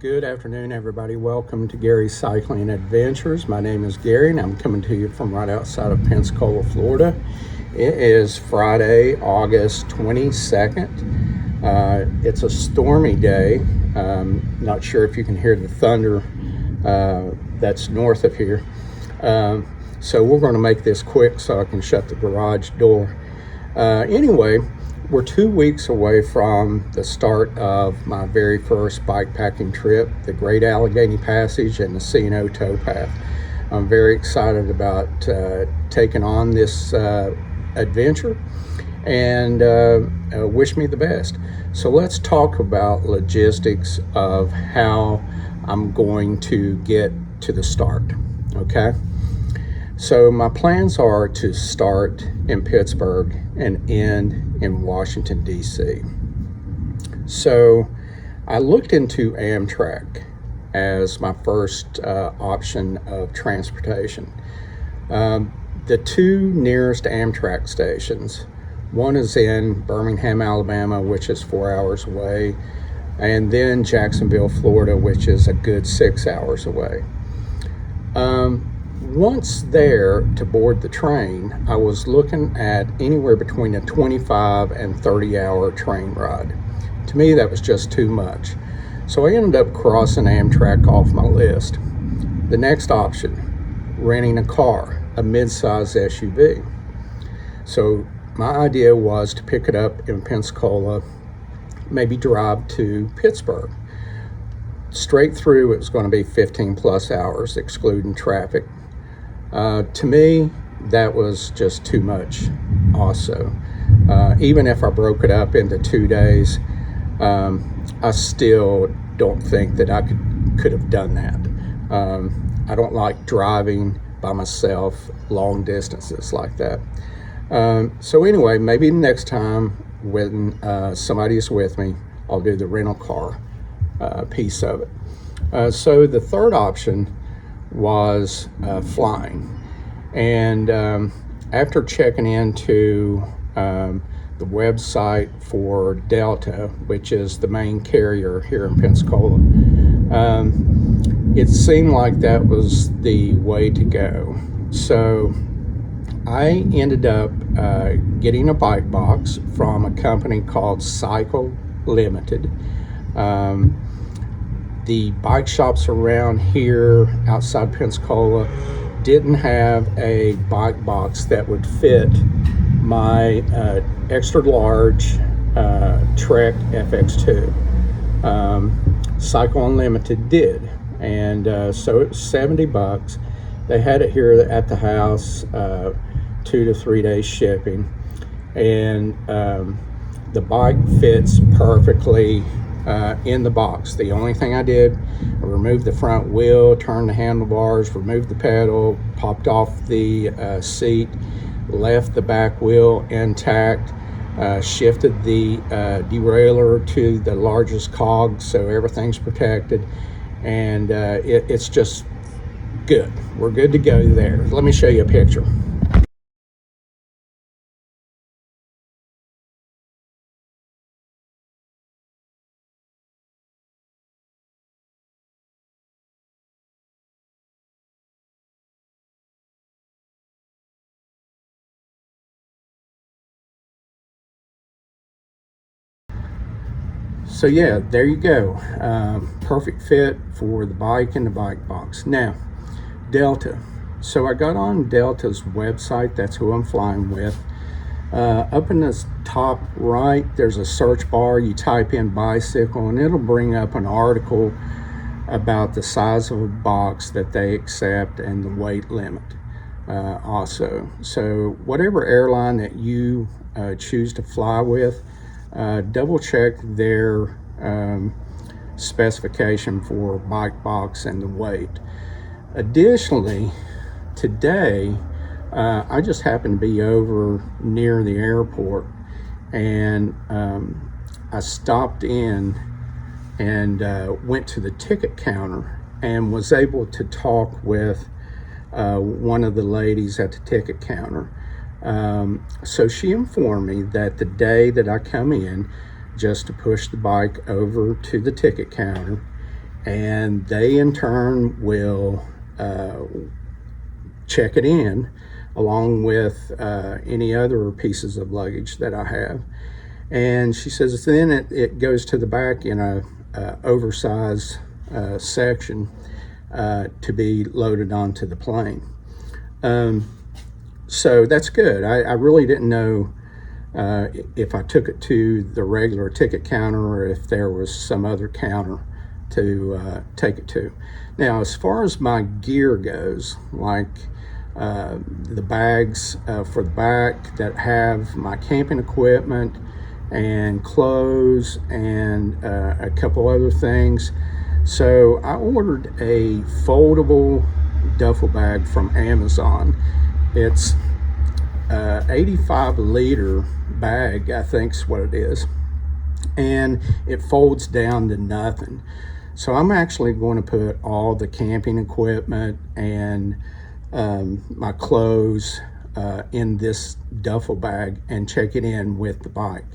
Good afternoon, everybody. Welcome to Gary's Cycling Adventures. My name is Gary, and I'm coming to you from right outside of Pensacola, Florida. It is Friday, August 22nd. It's a stormy day. Not sure if you can hear the thunder that's north of here. So we're going to make this quick so I can shut the garage door. Anyway, we're 2 weeks away from the start of my very first bikepacking trip, the Great Allegheny Passage and the C&O Towpath. I'm very excited about taking on this adventure, and wish me the best. So let's talk about logistics of how I'm going to get to the start, okay? So my plans are to start in Pittsburgh and end in Washington, D.C. So I looked into Amtrak as my first option of transportation. The two nearest Amtrak stations, one is in Birmingham, Alabama, which is 4 hours away, and then Jacksonville, Florida, which is a good 6 hours away. Once there to board the train, I was looking at anywhere between a 25 and 30-hour train ride. To me, that was just too much. So I ended up crossing Amtrak off my list. The next option, renting a car, a mid-size SUV. So my idea was to pick it up in Pensacola, maybe drive to Pittsburgh. Straight through, it was going to be 15 plus hours, excluding traffic. To me, that was just too much also. Even if I broke it up into 2 days, I still don't think that I could have done that. I don't like driving by myself long distances like that. So anyway, maybe next time when somebody is with me, I'll do the rental car piece of it. So the third option was flying, and after checking into the website for Delta, which is the main carrier here in Pensacola, it seemed like that was the way to go. So I ended up getting a bike box from a company called Cycle Limited. The bike shops around here outside Pensacola didn't have a bike box that would fit my extra large Trek FX2. Cycle Unlimited did, and so it was $70. They had it here at the house, 2 to 3 days shipping, and the bike fits perfectly in the box. The only thing I did, I removed the front wheel, turned the handlebars, removed the pedal, popped off the seat, left the back wheel intact, shifted the derailleur to the largest cog so everything's protected, and it's just good. We're good to go there. Let me show you a picture. So yeah, there you go. Perfect fit for the bike and the bike box. Now, Delta. So I got on Delta's website. That's who I'm flying with. Up in the top right, there's a search bar. You type in bicycle, and it'll bring up an article about the size of a box that they accept and the weight limit also. So whatever airline that you choose to fly with, double check their specification for bike box and the weight. Additionally, today I just happened to be over near the airport, and I stopped in and went to the ticket counter and was able to talk with one of the ladies at the ticket counter. So she informed me that the day that I come in, just to push the bike over to the ticket counter and they in turn will check it in along with any other pieces of luggage that I have. And she says then it goes to the back in a oversized section to be loaded onto the plane. So that's good. I really didn't know if I took it to the regular ticket counter or if there was some other counter to take it to. Now, as far as my gear goes, like the bags for the back that have my camping equipment and clothes and a couple other things. So I ordered a foldable duffel bag from Amazon. It's 85-liter bag, I think's what it is, and it folds down to nothing. So I'm actually going to put all the camping equipment and my clothes in this duffel bag and check it in with the bike.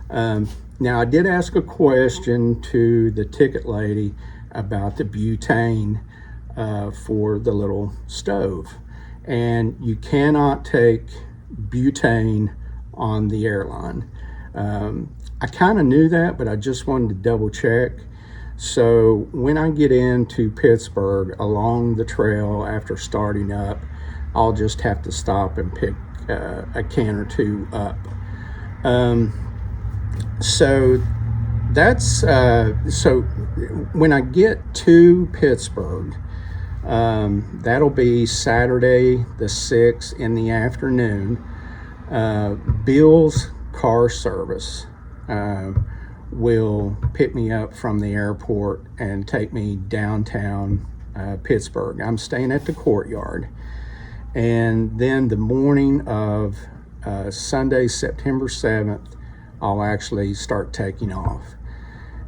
Now, I did ask a question to the ticket lady about the butane for the little stove, and you cannot take butane on the airline. I kind of knew that, but I just wanted to double check. So when I get into Pittsburgh along the trail after starting up, I'll just have to stop and pick a can or two up. So that's so when I get to Pittsburgh, that'll be Saturday the 6th in the afternoon. Bill's Car Service will pick me up from the airport and take me downtown Pittsburgh. I'm staying at the Courtyard. And then the morning of Sunday, September 7th, I'll actually start taking off.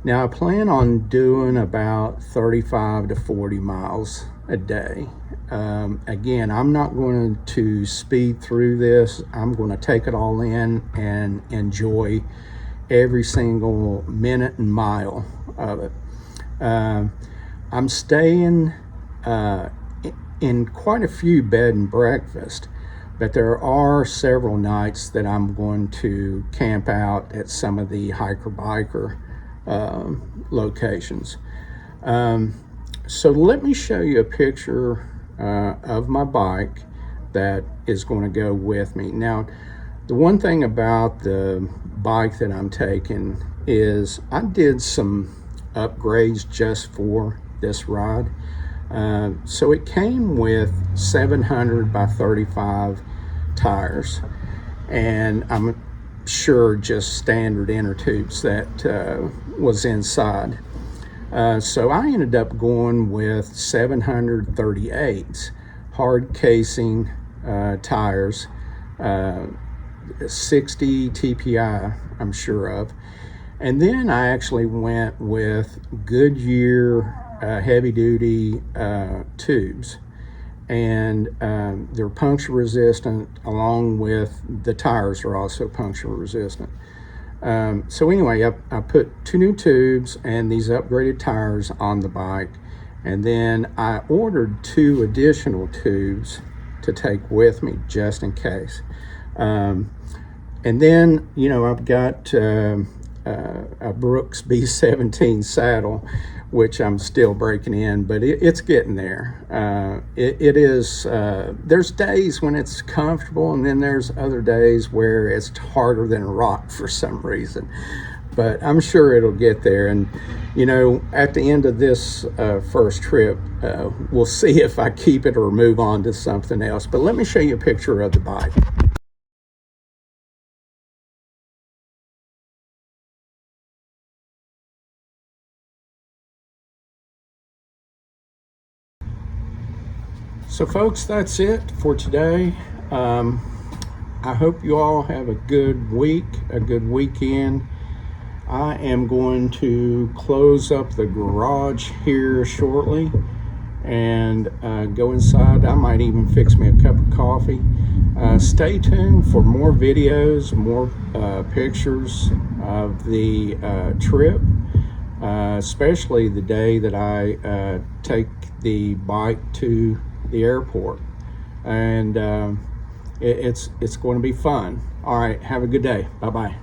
Now, I plan on doing about 35 to 40 miles a day. Again, I'm not going to speed through this. I'm going to take it all in and enjoy every single minute and mile of it. I'm staying in quite a few bed and breakfast, but there are several nights that I'm going to camp out at some of the hiker-biker locations. So let me show you a picture of my bike that is going to go with me. Now, the one thing about the bike that I'm taking is I did some upgrades just for this ride. So it came with 700 by 35 tires, and I'm sure just standard inner tubes that was inside. So I ended up going with 738s, hard casing tires, 60 TPI, I'm sure of. And then I actually went with Goodyear heavy duty tubes, and they're puncture resistant, along with the tires are also puncture resistant. So anyway, I put 2 new tubes and these upgraded tires on the bike, and then I ordered 2 additional tubes to take with me just in case. And then, you know, I've got a Brooks B17 saddle, which I'm still breaking in, but it's getting there. It is, there's days when it's comfortable, and then there's other days where it's harder than a rock for some reason. But I'm sure it'll get there. And, you know, at the end of this first trip, we'll see if I keep it or move on to something else. But let me show you a picture of the bike. So folks, that's it for today. I hope you all have a good week, a good weekend. I am going to close up the garage here shortly and go inside. I might even fix me a cup of coffee. Stay tuned for more videos, more pictures of the trip. especially the day that I take the bike to the airport. And it's going to be fun. All right, have a good day. Bye-bye.